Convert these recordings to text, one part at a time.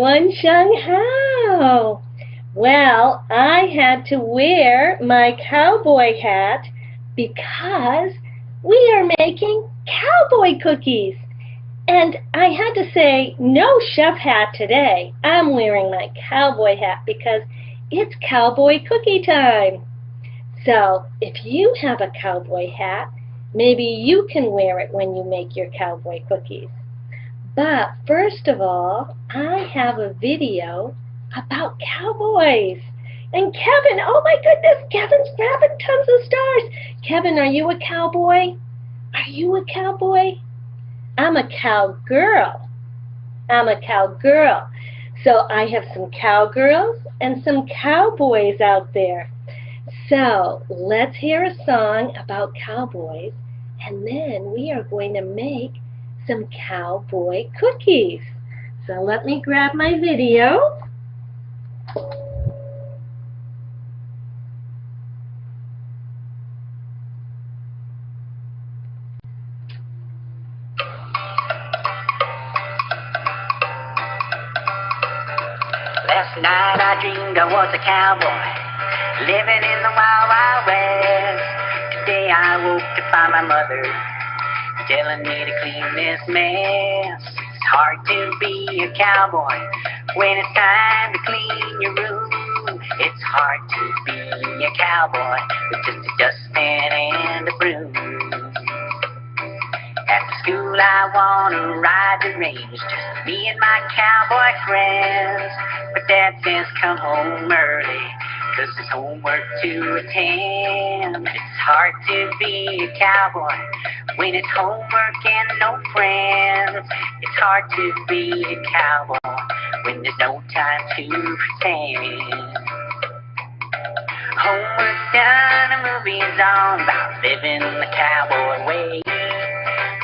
Wen Sheng Hao. Well, I had to wear my cowboy hat because we are making cowboy cookies. And I had to say, no chef hat today. I'm wearing my cowboy hat because it's cowboy cookie time. So if you have a cowboy hat, maybe you can wear it when you make your cowboy cookies. But first of all, I have a video about cowboys. And Kevin, oh my goodness, Kevin's grabbing tons of stars. Kevin, are you a cowboy? Are you a cowboy? I'm a cowgirl. I'm a cowgirl. So I have some cowgirls and some cowboys out there. So let's hear a song about cowboys, and then we are going to make some cowboy cookies. So let me grab my video. Last night I dreamed I was a cowboy, living in the wild, wild west. Today I woke to find my mother telling me to clean this mess. It's hard to be a cowboy when it's time to clean your room. It's hard to be a cowboy with just a dustpan and a broom. After school I wanna ride the range, just me and my cowboy friends. But Dad says come home early, 'cause there's homework to attend. It's hard to be a cowboy when it's homework and no friends. It's hard to be a cowboy when there's no time to pretend. Homework's done, a movie's on about living the cowboy way.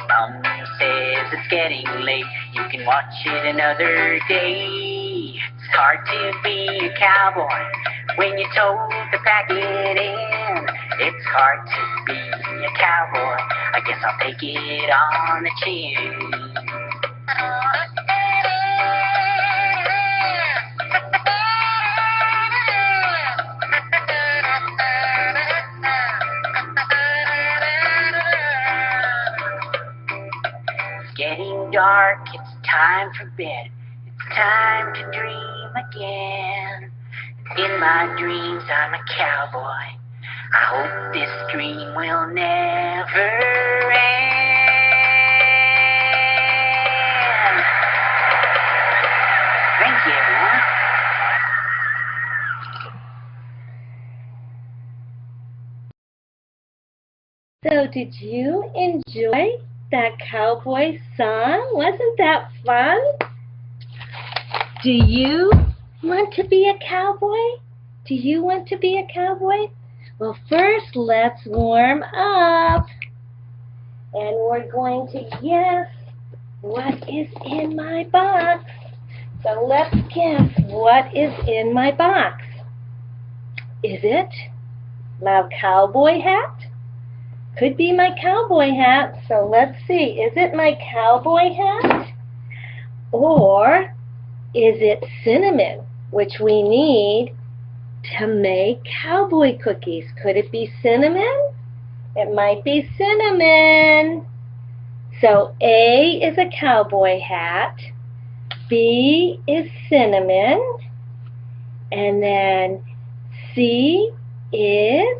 Mom says it's getting late, you can watch it another day. It's hard to be a cowboy when you're told to pack it in. It's hard to be a cowboy, I guess I'll take it on the chin. It's getting dark, it's time for bed. It's time to dream again. In my dreams I'm a cowboy. I hope this dream will never end. Thank you, everyone. So did you enjoy that cowboy song? Wasn't that fun? Do you want to be a cowboy? Do you want to be a cowboy? Well, first let's warm up. And we're going to guess what is in my box. So let's guess what is in my box. Is it my cowboy hat? Could be my cowboy hat. So let's see. Is it my cowboy hat? Or is it cinnamon, which we need to make cowboy cookies? Could it be cinnamon? It might be cinnamon. So A is a cowboy hat, B is cinnamon, and then C is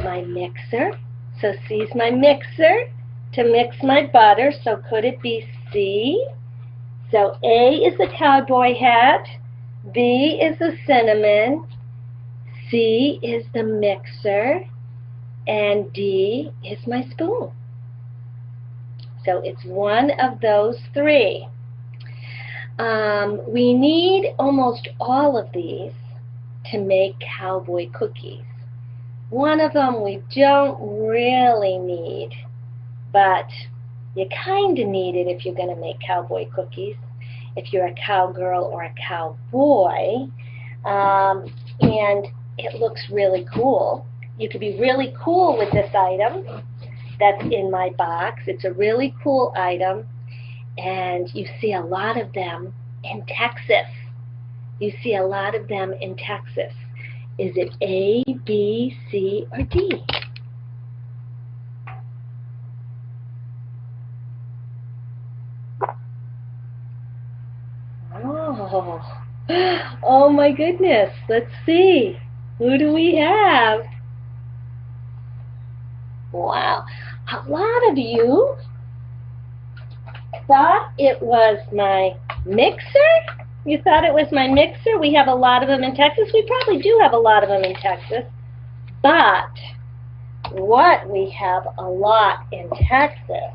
my mixer. So C is my mixer to mix my butter. So could it be C? So A is the cowboy hat, B is the cinnamon, C is the mixer, and D is my spoon. So it's one of those three. We need almost all of these to make cowboy cookies. One of them we don't really need, but you kind of need it if you're going to make cowboy cookies, if you're a cowgirl or a cowboy, and it looks really cool. You could be really cool with this item. that's in my box. It's a really cool item, and you see a lot of them in Texas. You see a lot of them in Texas. Is it A, B, C, or D? Oh, oh my goodness. Let's see. Who do we have? Wow. A lot of you thought it was my mixer? You thought it was my mixer? We have a lot of them in Texas. We probably do have a lot of them in Texas. But what we have a lot in Texas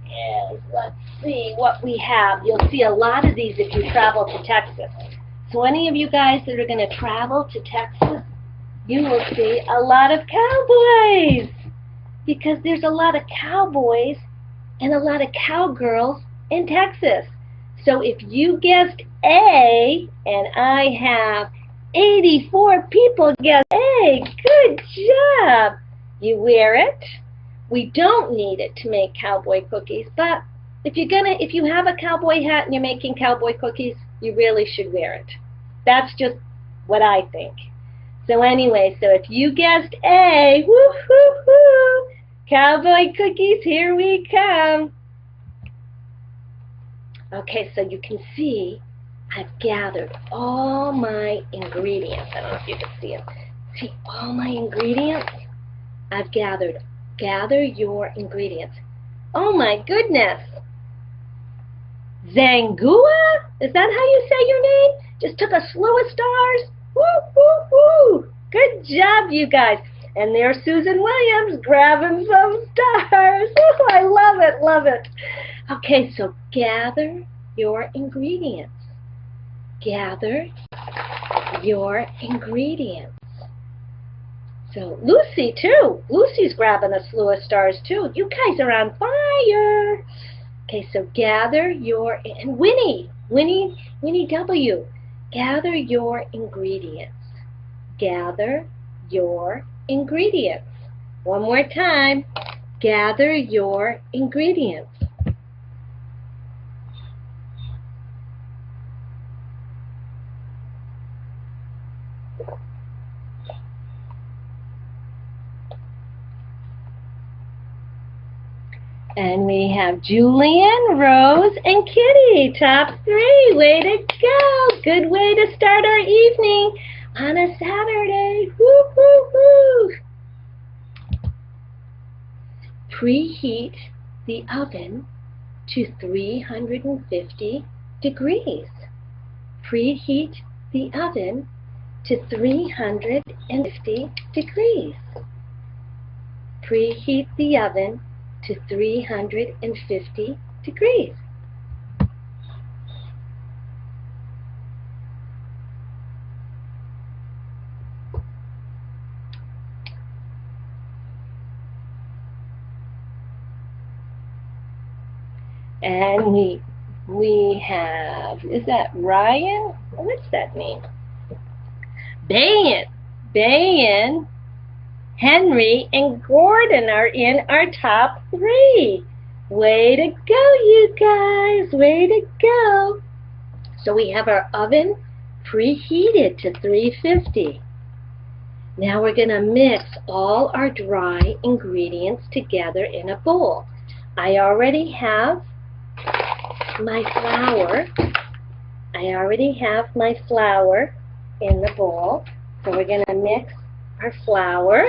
is, let's see what we have. You'll see a lot of these if you travel to Texas. So any of you guys that are going to travel to Texas, you will see a lot of cowboys, because there's a lot of cowboys and a lot of cowgirls in Texas. So if you guessed A, and I have 84 people guess A, good job. You wear it. We don't need it to make cowboy cookies, but if you have a cowboy hat and you're making cowboy cookies, you really should wear it. That's just what I think. So anyway, so if you guessed A, woo-hoo-hoo, cowboy cookies, here we come. Okay, so you can see I've gathered all my ingredients. I don't know if you can see them. See all my ingredients? I've gathered. Gather your ingredients. Oh my goodness. Zangua? Is that how you say your name? Just took a slew of stars? Woo, woo, woo. Good job, you guys. And there's Susan Williams grabbing some stars. Oh, I love it, love it. Okay, so gather your ingredients. Gather your ingredients. So Lucy, too. Lucy's grabbing a slew of stars, too. You guys are on fire. Okay, so gather your, and Winnie W. Gather your ingredients. Gather your ingredients. One more time. Gather your ingredients. And we have Julian, Rose, and Kitty. Top 3. Way to go. Good way to start our evening on a Saturday. Woo, woo, woo. Preheat the oven to 350 degrees. Preheat the oven to 350 degrees. Preheat the oven to 350 degrees. And we have, is that Ryan? What's that mean? Bayan, Henry, and Gordon are in our top 3. Way to go, you guys. Way to go. So we have our oven preheated to 350. Now we're going to mix all our dry ingredients together in a bowl. I already have my flour. In the bowl. So we're going to mix our flour.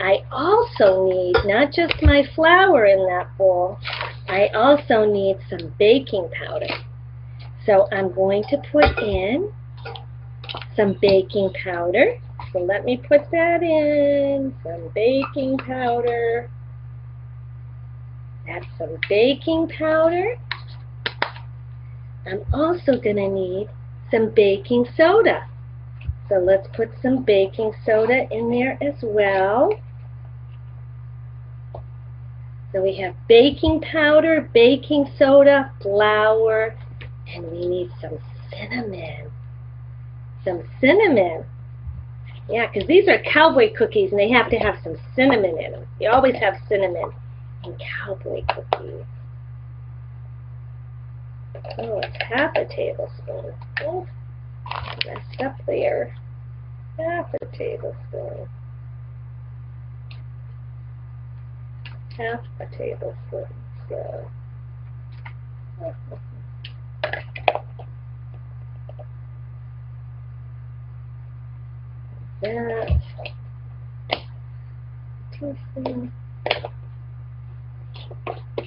I also need not just my flour in that bowl, I also need some baking powder. So I'm going to put in some baking powder. So let me put that in, some baking powder. That's some baking powder. I'm also going to need some baking soda. So let's put some baking soda in there as well. So we have baking powder, baking soda, flour, and we need some cinnamon. Some cinnamon. Yeah, because these are cowboy cookies, and they have to have some cinnamon in them. You always have cinnamon in cowboy cookies. Oh, it's half a tablespoon. Oh, messed up there. Half a tablespoon. Half a tablespoon. So. That. Teaspoon.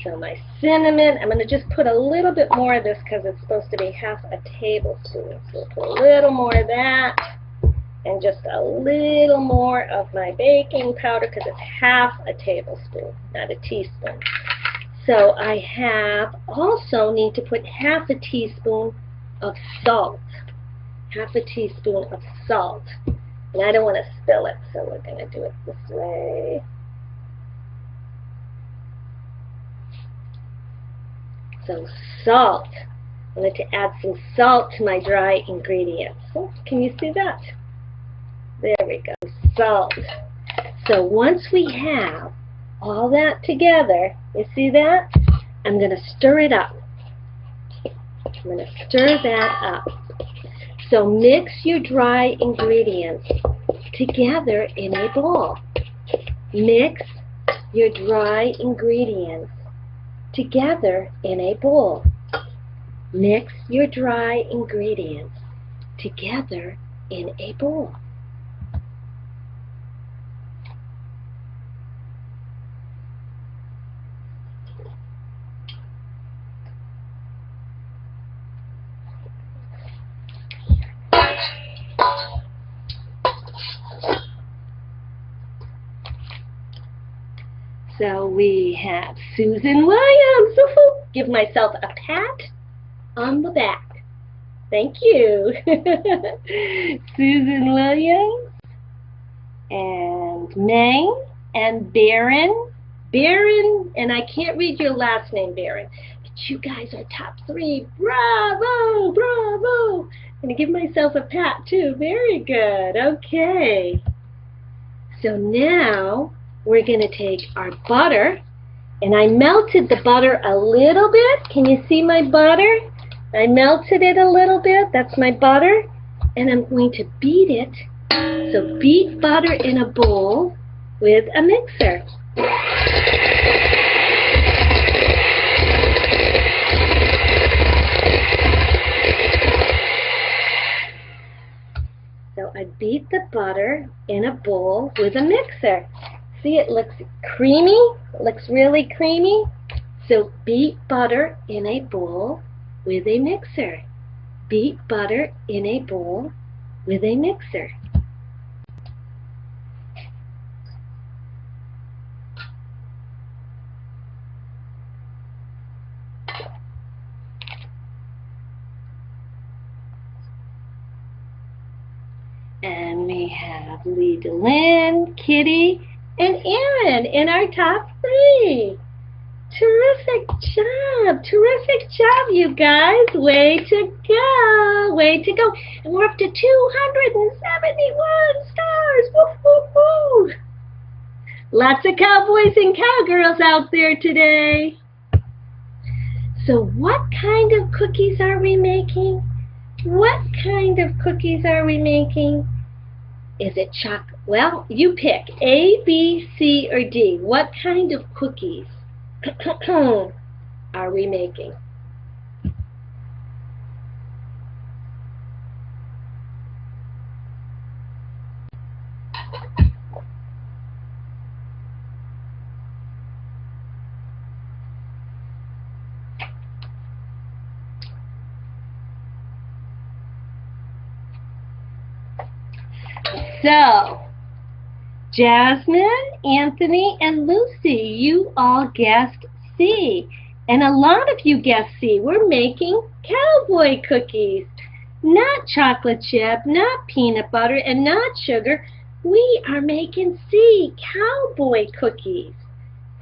So my cinnamon, I'm going to just put a little bit more of this because it's supposed to be half a tablespoon. So we'll put a little more of that and just a little more of my baking powder because it's half a tablespoon, not a teaspoon. So I also need to put half a teaspoon of salt. Half a teaspoon of salt. And I don't want to spill it, so we're going to do it this way. So salt. I'm going to add some salt to my dry ingredients. Oh, can you see that? There we go. Salt. So once we have all that together, you see that? I'm going to stir it up. I'm going to stir that up. So mix your dry ingredients together in a bowl. Mix your dry ingredients together in a bowl. Mix your dry ingredients together in a bowl. So we have Susan Williams. Woo-hoo. Give myself a pat on the back. Thank you. Susan Williams and Meng and Barron. Barron, and I can't read your last name, Barron, but you guys are top 3. Bravo, bravo. I'm going to give myself a pat too. Very good. Okay. So now we're going to take our butter, and I melted the butter a little bit. Can you see my butter? I melted it a little bit. That's my butter. And I'm going to beat it. So beat butter in a bowl with a mixer. So I beat the butter in a bowl with a mixer. See, it looks creamy. It looks really creamy. So beat butter in a bowl with a mixer. Beat butter in a bowl with a mixer. And we have Lee DeLynn, Kitty, and Aaron in our top 3. Terrific job. Terrific job, you guys. Way to go. Way to go. And we're up to 271 stars. Woo, woo, woo. Lots of cowboys and cowgirls out there today. So what kind of cookies are we making? What kind of cookies are we making? Is it chocolate? Well, you pick A, B, C, or D. What kind of cookies are we making? So, Jasmine, Anthony, and Lucy, you all guessed C. And a lot of you guessed C. We're making cowboy cookies. Not chocolate chip, not peanut butter, and not sugar. We are making C, cowboy cookies.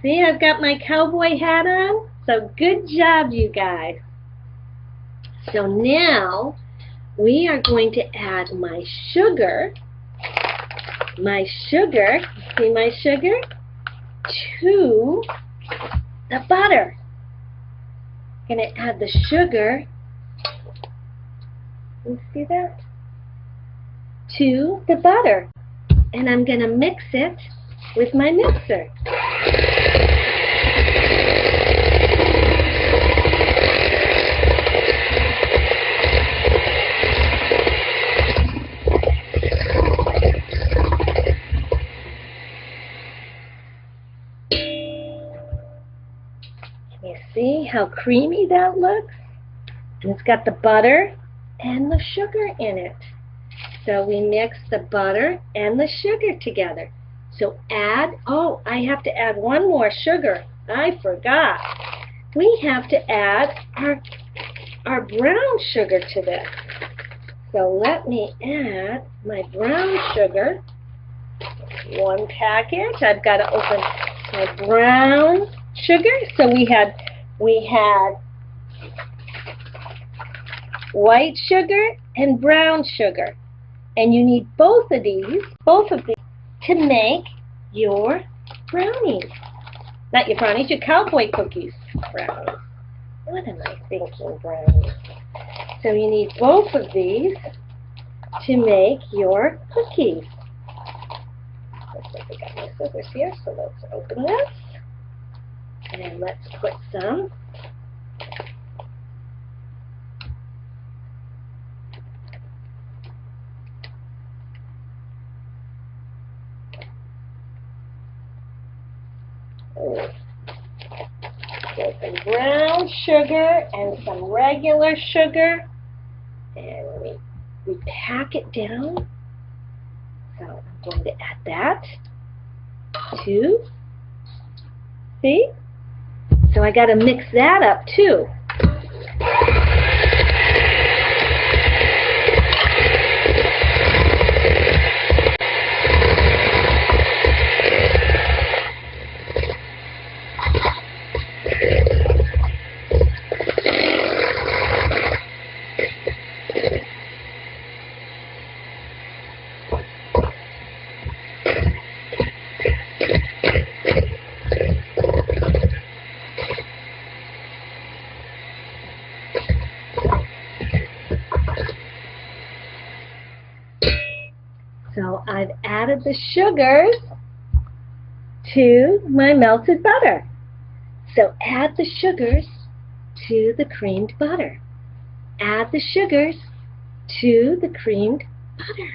See, I've got my cowboy hat on. So good job, you guys. So now we are going to add my sugar. my sugar, see my sugar, to the butter. I'm going to add the sugar, you see that? To the butter. And I'm going to mix it with my mixer. Can you see how creamy that looks? And it's got the butter and the sugar in it. So we mix the butter and the sugar together. So add, oh, I have to add one more sugar. I forgot. We have to add our brown sugar to this. So let me add my brown sugar. One package. I've got to open my brown sugar. So we had white sugar and brown sugar. And you need both of these to make your brownies. Not your brownies, your cowboy cookies. Brownies. What am I thinking, brownies? So you need both of these to make your cookies. Looks like I got my scissors here, so let's open this. And let's put some some brown sugar and some regular sugar, and we pack it down. So I'm going to add that to, see? So I got to mix that up too. So I've added the sugars to my melted butter. So add the sugars to the creamed butter. Add the sugars to the creamed butter.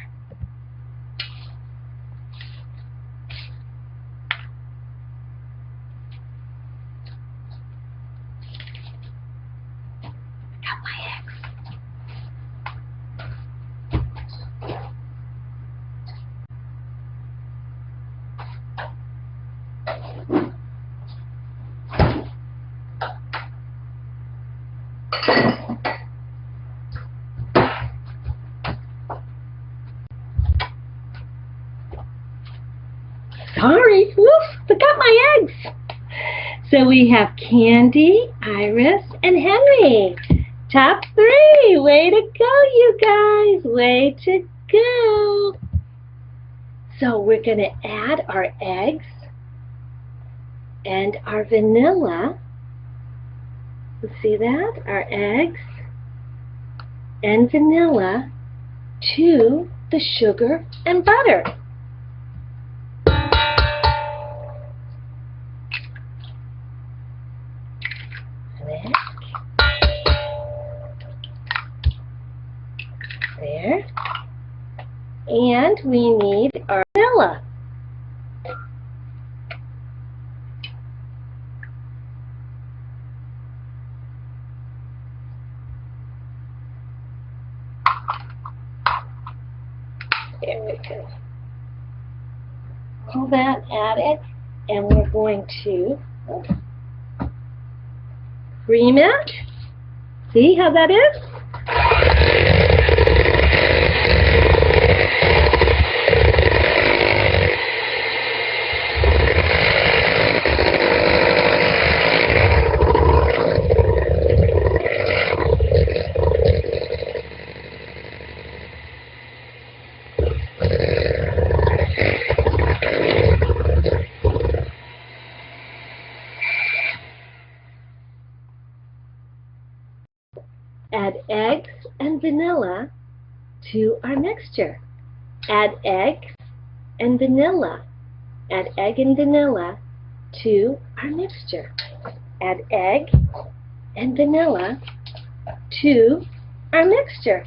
Got my eggs. Sorry, whoops, forgot my eggs. So we have Candy, Iris, and Henry. Top 3. Way to go, you guys. Way to go. So we're going to add our eggs and our vanilla. You see that? Our eggs and vanilla to the sugar and butter. There. And we need our vanilla. There we go. All that added, and we're going to cream it. See how that is? Add eggs and vanilla to our mixture. Add eggs and vanilla. Add egg and vanilla to our mixture. Add egg and vanilla to our mixture.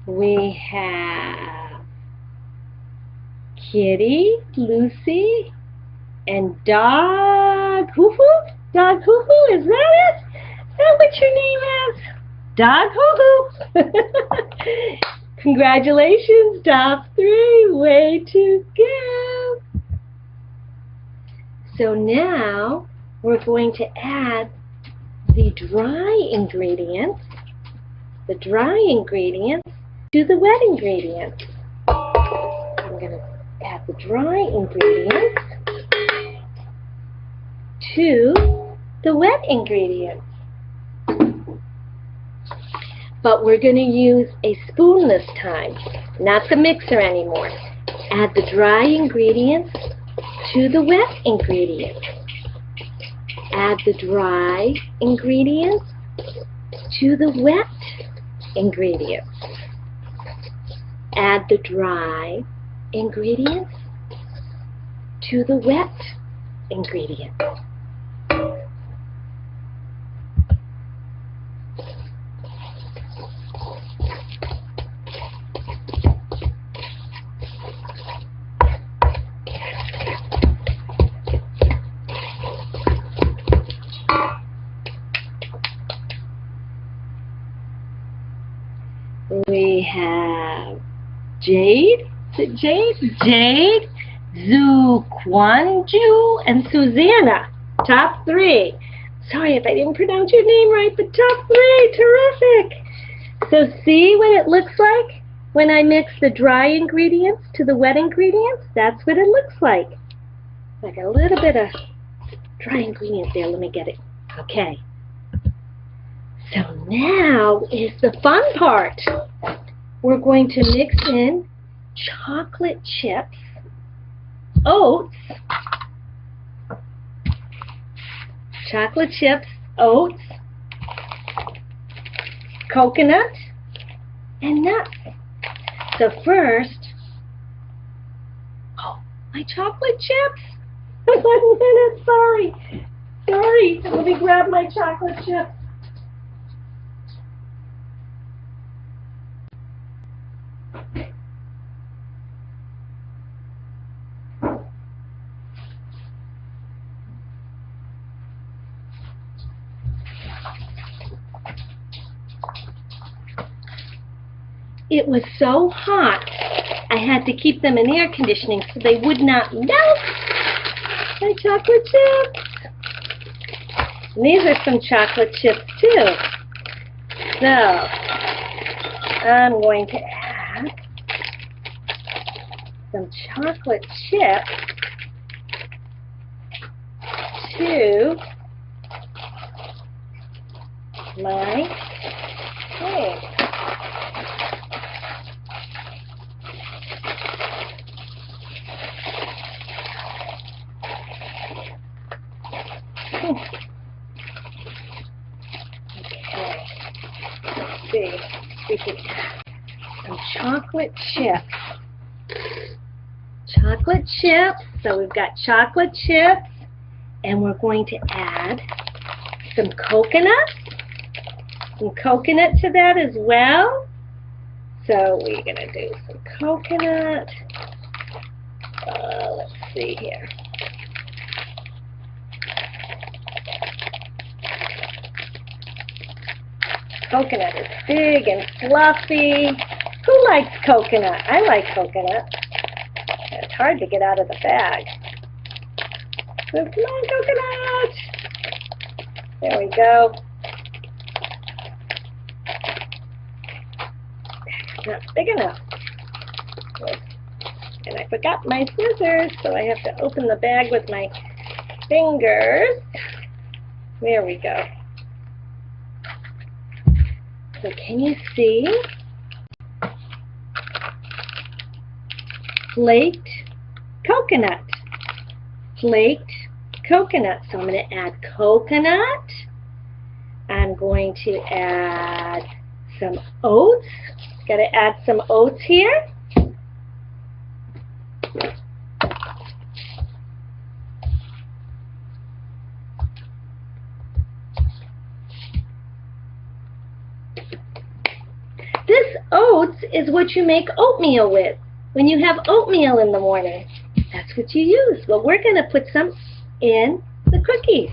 We have Kitty, Lucy, and Dog Hoo-Hoo? Dog Hoo-Hoo, is that it? Is that what your name is? Dog Hoo-Hoo. Congratulations, top 3. Way to go. So now we're going to add the dry ingredients to the wet ingredients. I'm going to add the dry ingredients to the wet ingredients. But we're going to use a spoon this time, not the mixer anymore. Add the dry ingredients to the wet ingredients. Add the dry ingredients to the wet ingredients. Add the dry ingredients to the wet ingredients. We have Jade, is it Jade? Jade, Zhu, Kwanju, and Susanna. Top 3. Sorry if I didn't pronounce your name right, but top 3. Terrific. So see what it looks like when I mix the dry ingredients to the wet ingredients? That's what it looks like. Like a little bit of dry ingredients there. Let me get it. Okay. So now is the fun part. We're going to mix in chocolate chips, oats, coconut, and nuts. So first, my chocolate chips. 1 minute, sorry. Let me grab my chocolate chips. It was so hot, I had to keep them in air conditioning so they would not melt. My chocolate chips. And these are some chocolate chips too. So, I'm going to add some chocolate chips to my thing. See, we can add some chocolate chips. So we've got chocolate chips, and we're going to add some coconut to that as well. So we're going to do some coconut. Let's see here. Coconut is big and fluffy. Who likes coconut? I like coconut. It's hard to get out of the bag. So come on, coconut! There we go. It's not big enough. And I forgot my scissors, so I have to open the bag with my fingers. There we go. So can you see? Flaked coconut. Flaked coconut. So I'm going to add coconut. I'm going to add some oats. Got to add some oats here. This oats is what you make oatmeal with. When you have oatmeal in the morning, that's what you use. Well, we're going to put some in the cookies.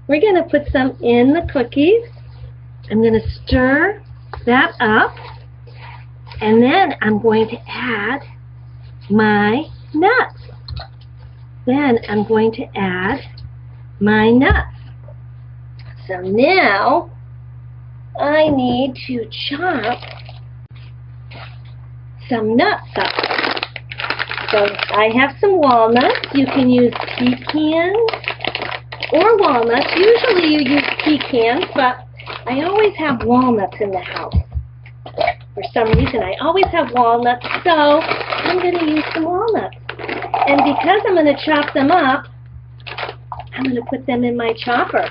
We're going to put some in the cookies. I'm going to stir that up. And then I'm going to add my nuts. Then I'm going to add my nuts. So now I need to chop some nuts up. So I have some walnuts. You can use pecans or walnuts. Usually you use pecans, but I always have walnuts in the house. For some reason I always have walnuts, so I'm going to use some walnuts. And because I'm going to chop them up, I'm going to put them in my chopper.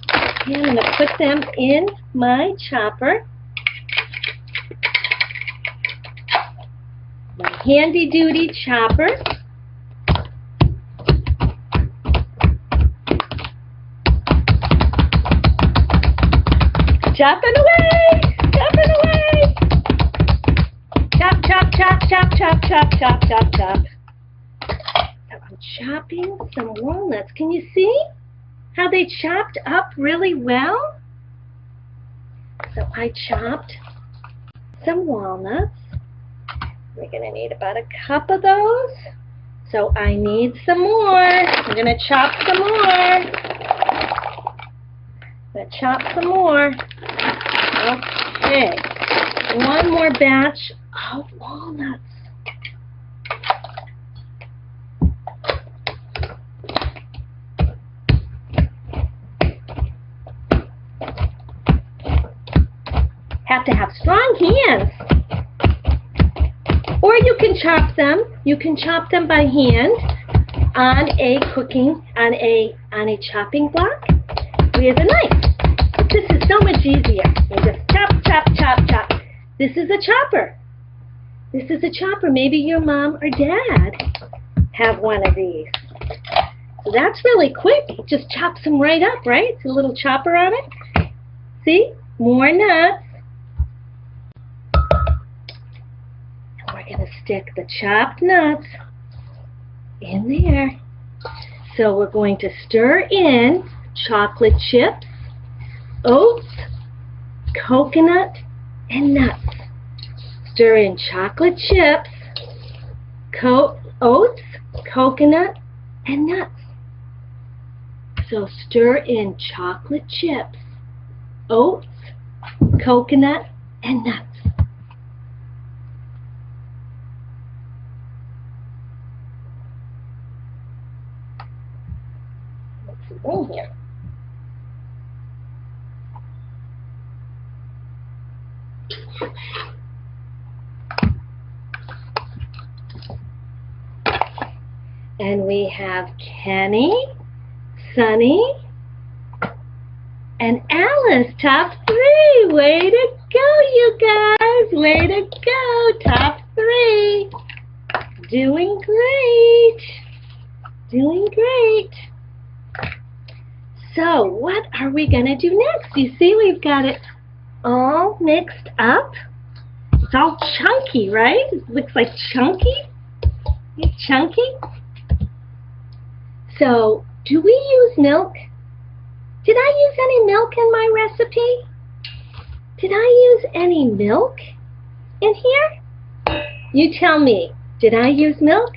Okay, I'm going to put them in my chopper. My handy-duty chopper. Chopping away! Chopping away! Chop, chop, chop, chop, chop, chop, chop, chop, chop. So I'm chopping some walnuts. Can you see how they chopped up really well? So I chopped some walnuts. We're going to need about a cup of those. So I need some more. I'm going to chop some more. I'm going to chop some more. Okay. One more batch of walnuts. Have to have strong hands. Or you can chop them. You can chop them by hand on a chopping block with a knife. But this is so much easier. You just chop, chop, chop, chop. This is a chopper. This is a chopper. Maybe your mom or dad have one of these. So that's really quick. It just chops them right up, right? It's a little chopper on it. See? More nuts. We're going to stick the chopped nuts in there. So we're going to stir in chocolate chips, oats, coconut, and nuts. Stir in chocolate chips, oats, coconut, and nuts. So stir in chocolate chips, oats, coconut, and nuts. In here. And we have Kenny, Sunny, and Alice, top 3. Way to go, you guys. Way to go, top 3. Doing great. Doing great. So what are we going to do next? You see we've got it all mixed up. It's all chunky, right? It looks like chunky. It's chunky. So do we use milk? Did I use any milk in my recipe? Did I use any milk in here? You tell me. Did I use milk?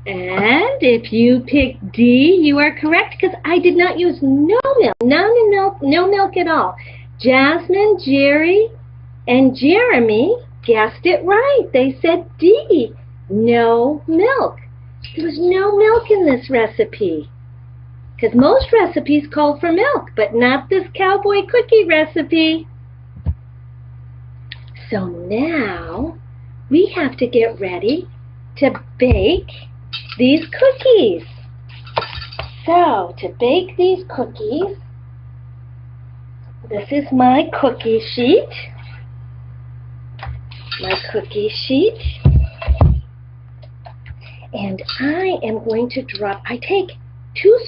And if you picked D, you are correct because I did not use no milk, no milk at all. Jasmine, Jerry, and Jeremy guessed it right. They said D, no milk. There was no milk in this recipe because most recipes call for milk, but not this cowboy cookie recipe. So now we have to get ready to bake these cookies. So to bake these cookies, this is my cookie sheet. And I am going to I take 2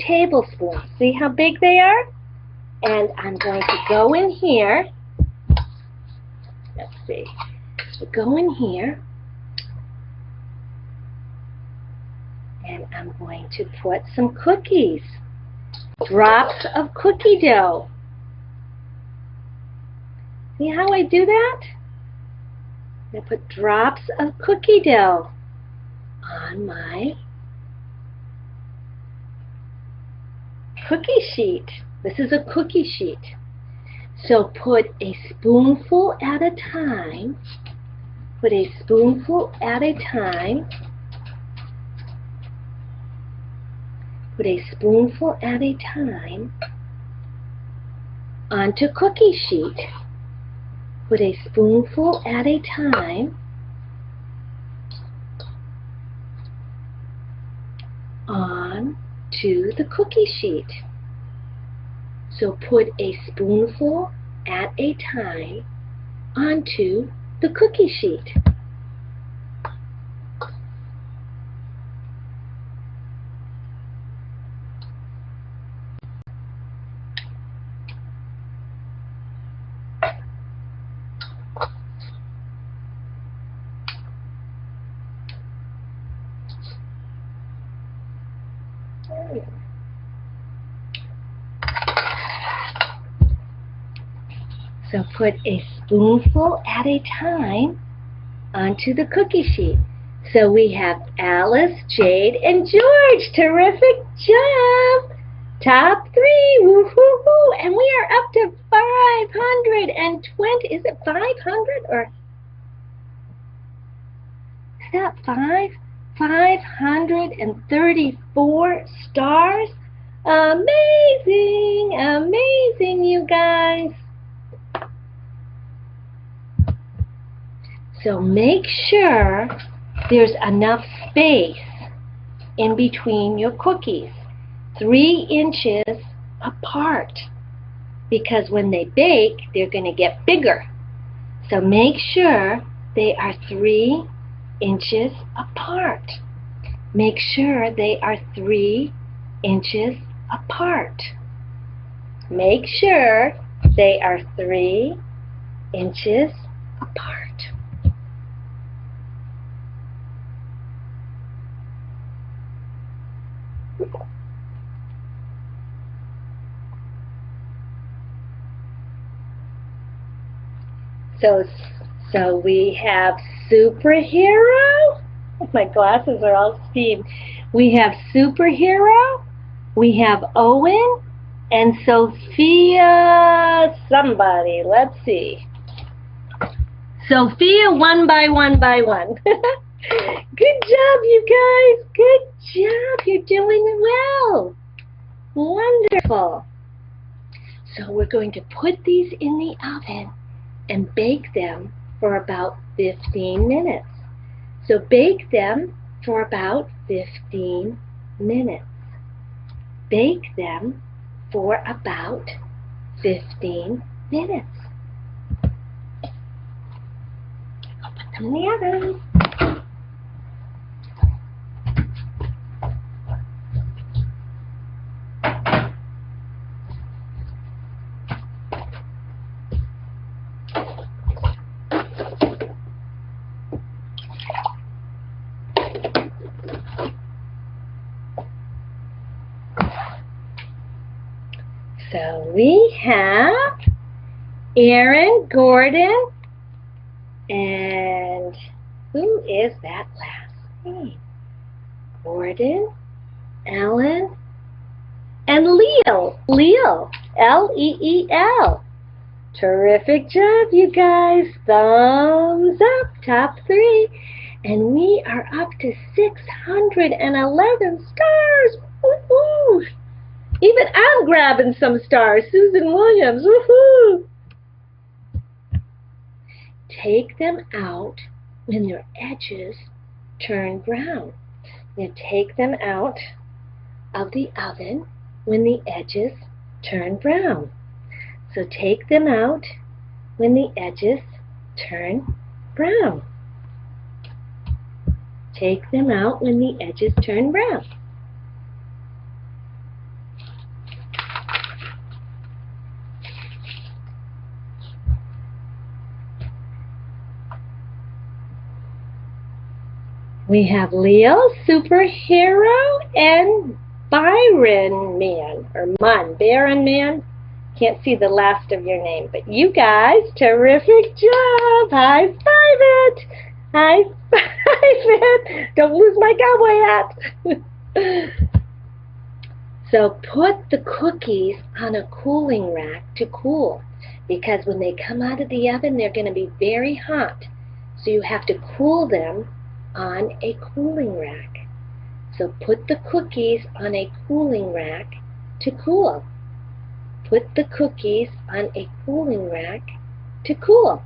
tablespoons. See how big they are? And I'm going to go in here. Let's see. Go in here. And I'm going to put some cookies. Drops of cookie dough. See how I do that? I put drops of cookie dough on my cookie sheet. This is a cookie sheet. So put a spoonful at a time. Put a spoonful at a time. Put a spoonful at a time onto cookie sheet. Put a spoonful at a time on to the cookie sheet. So put a spoonful at a time onto the cookie sheet. So put a spoonful at a time onto the cookie sheet. So we have Alice, Jade, and George. Terrific job! Top 3, woo-hoo-hoo! And we are up to 520. Is it 500 or is that 534 stars. Amazing, amazing, you guys. So make sure there's enough space in between your cookies, 3 inches apart, because when they bake, they're going to get bigger. So make sure they are 3 inches apart. Make sure they are 3 inches apart. Make sure they are 3 inches apart. So we have superhero. My glasses are all steamed. We have superhero. We have Owen and Sophia somebody. Let's see. Sophia one by one. Good job, you guys. Good job. You're doing well. Wonderful. So we're going to put these in the oven and bake them for about 15 minutes. So bake them for about 15 minutes. Bake them for about 15 minutes. I'll put them in the oven. So we have Aaron, Gordon, and who is that last name? Gordon, Ellen, and Leo. Leo, L-E-E-L. Terrific job, you guys. Thumbs up, top 3. And we are up to 611 stars. Woohoo! Even I'm grabbing some stars. Susan Williams, woohoo! Take them out when their edges turn brown. Now take them out of the oven when the edges turn brown. So take them out when the edges turn brown. Take them out when the edges turn brown. We have Leo, Superhero, and Byron Man, or Mun, Baron Man. Can't see the last of your name, but you guys, terrific job. High five it. High five it. Don't lose my cowboy hat. So put the cookies on a cooling rack to cool, because when they come out of the oven, they're going to be very hot. So you have to cool them on a cooling rack. So put the cookies on a cooling rack to cool. Put the cookies on a cooling rack to cool.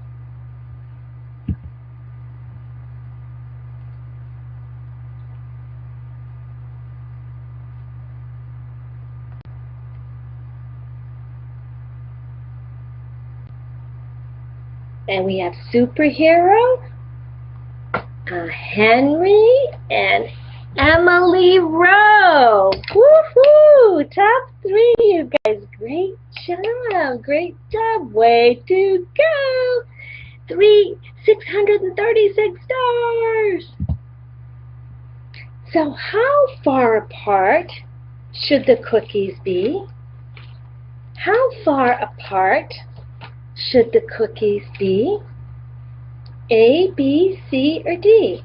And we have Superhero, Henry, and Emily Rowe. Woohoo! Top 3, you guys. Great job. Great job. Way to go. 636 stars. So how far apart should the cookies be? How far apart should the cookies be? A, B, C, or D?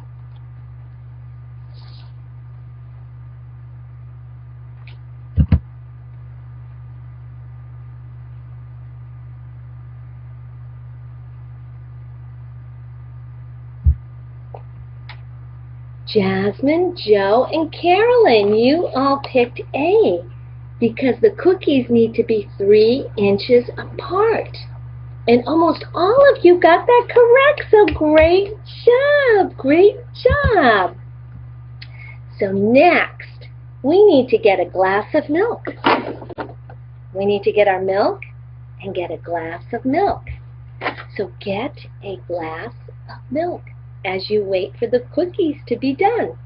Jasmine, Joe, and Carolyn, you all picked A because the cookies need to be 3 inches apart. And almost all of you got that correct, so great job, great job. So next, we need to get a glass of milk. We need to get our milk and get a glass of milk. So get a glass of milk as you wait for the cookies to be done.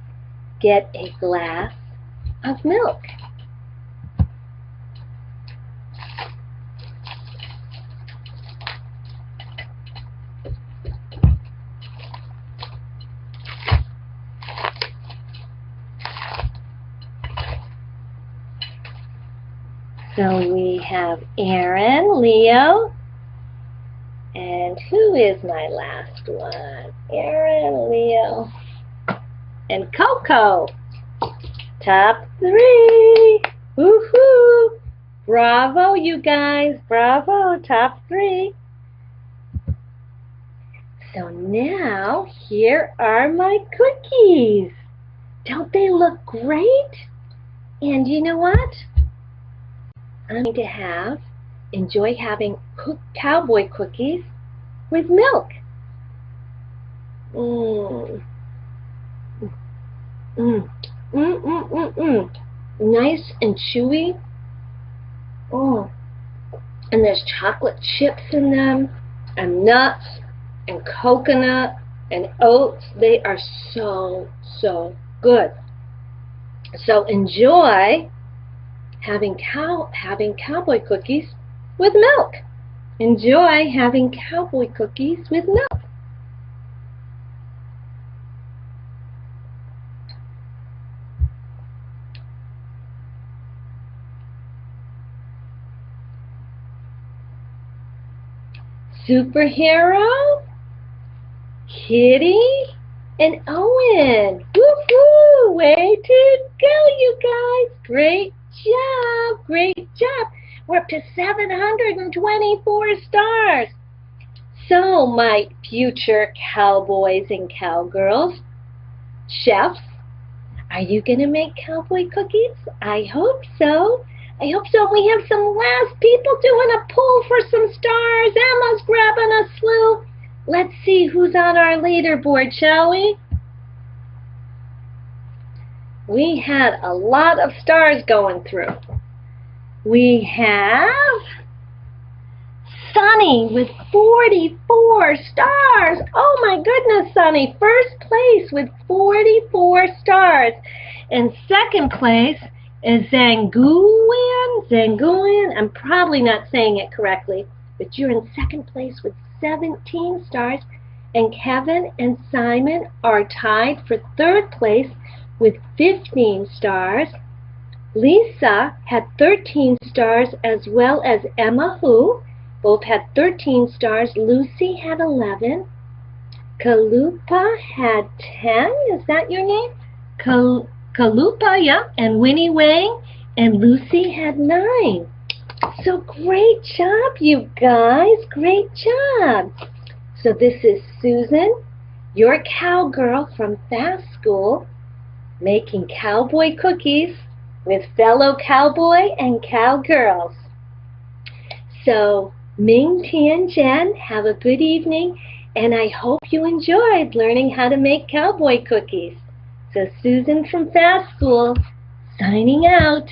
Get a glass of milk. So we have Aaron, Leo, and who is my last one? Aaron, Leo, and Coco. Top 3. Woohoo! Bravo, you guys. Bravo. Top 3. So now, here are my cookies. Don't they look great? And you know what? I'm going to enjoy having cowboy cookies with milk. Nice and chewy. And there's chocolate chips in them, and nuts, and coconut, and oats. They are so, so good. So enjoy having cowboy cookies with milk. Enjoy having cowboy cookies with milk. Superhero, Kitty, and Owen. Woohoo! Way to go, you guys. Great job. Great job. We're up to 724 stars. So, my future cowboys and cowgirls, chefs, are you going to make cowboy cookies? I hope so. I hope so. We have some last people doing a pull for some stars. Emma's grabbing a slew. Let's see who's on our leaderboard, shall we? We had a lot of stars going through. We have Sunny with 44 stars. Oh my goodness, Sunny. First place with 44 stars. And second place is Zanguin. I'm probably not saying it correctly, but you're in second place with 17 stars. And Kevin and Simon are tied for third place with 15 stars. Lisa had 13 stars, as well as Emma Hu. Both had 13 stars. Lucy had 11. Kalupa had 10. Is that your name? Kalupa, yeah. And Winnie Wang. And Lucy had 9. So great job, you guys. Great job. So this is Susan, your cowgirl from Fast School, making cowboy cookies with fellow cowboy and cowgirls. So Ming, Tian, Jen, have a good evening, and I hope you enjoyed learning how to make cowboy cookies. So Susan from Fast School, signing out.